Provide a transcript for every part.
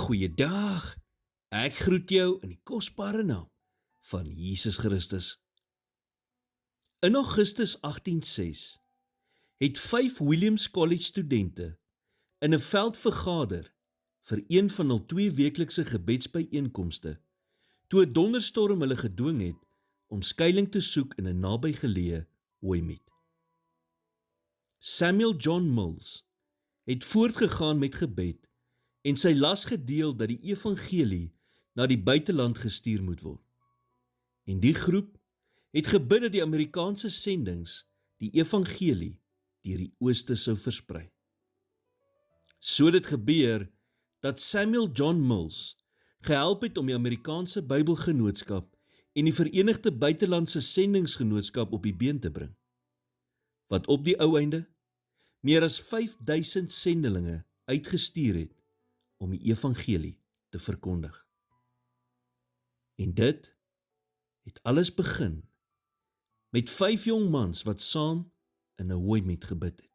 Goeiedag, ek groet jou in die kosbare naam van Jesus Christus. In Augustus 1806 het 5 Williams College studente in 'n veld vergader vir een van hul 2 weeklikse gebedsbyeenkomste, toe 'n donderstorm hulle gedwing het om skuilings te soek in 'n nabygeleë hooimeet. Samuel John Mills het voortgegaan met gebed en sy las gedeel dat die evangelie na die buiteland gestuur moet word. En die groep het gebid dat die Amerikaanse sendings die evangelie deur die ooste sou versprei. So het dit gebeur dat Samuel John Mills gehelp het om die Amerikaanse Bybelgenootskap en die Verenigde Buitelandse Sendingsgenootskap op die been te bring, wat op die ou einde meer as 5000 sendelinge uitgestuur het om die evangelie te verkondig. En dit het alles begin met 5 jong mans wat saam in 'n hooimeet gebid het.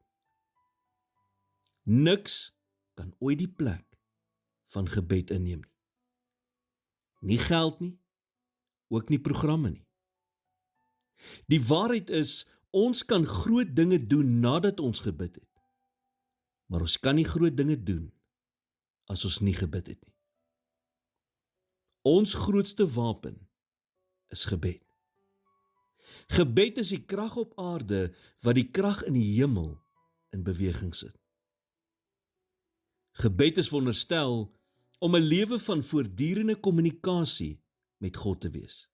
Niks kan ooit die plek van gebed inneem nie. Nie geld nie, ook nie programme nie. Die waarheid is, ons kan groot dinge doen nadat ons gebid het, maar ons kan nie groot dinge doen as ons nie gebid het nie. Ons grootste wapen is gebed. Gebed is die krag op aarde wat die krag in die hemel in beweging sit. Gebed is veronderstel om 'n lewe van voortdurende kommunikasie met God te wees.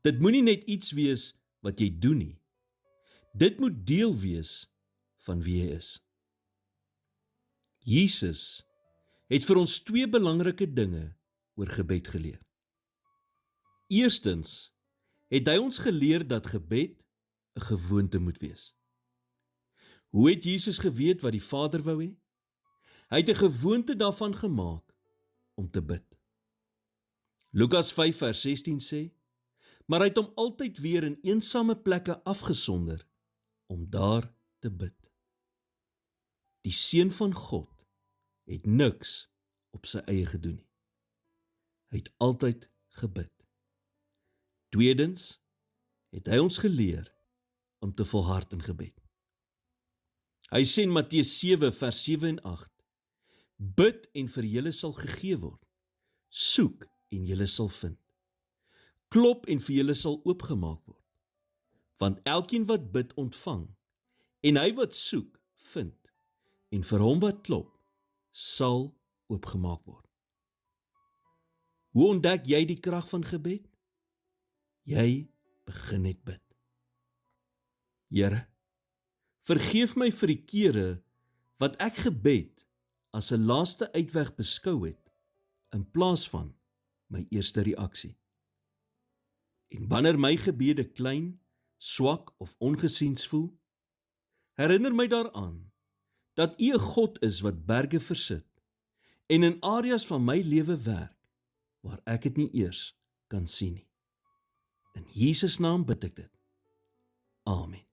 Dit moenie net iets wees wat jy doen nie. Dit moet deel wees van wie jy is. Jesus het vir ons 2 belangrike dinge oor gebed geleer. Eerstens het hy ons geleer dat gebed 'n gewoonte moet wees. Hoe het Jesus geweet wat die Vader wou hê? Hy het 'n gewoonte daarvan gemaak om te bid. Lukas 5 vers 16 sê, maar hy het hom altyd weer in eensame plekke afgesonder om daar te bid. Die Seun van God het niks op sy eie gedoen nie. Hy het altyd gebid. Tweedens het hy ons geleer om te volhard in gebed. Hy sê in Matteus 7 vers 7 en 8, bid en vir julle sal gegee word, soek en julle sal vind, klop en vir julle sal oopgemaak word, want elkeen wat bid ontvang, en hy wat soek vind, en vir hom wat klop sal oopgemaak word. Hoe ontdek jy die krag van gebed? Jy begin net bid. Here, vergeef my vir die kere wat ek gebed as 'n laaste uitweg beskou het, in plaas van my eerste reaksie. En wanneer my gebede klein, swak of ongesiens voel, herinner my daaraan dat U 'n God is wat berge versit en in areas van my lewe werk waar ek dit nie eers kan sien nie. In Jesus naam bid ek dit. Amen.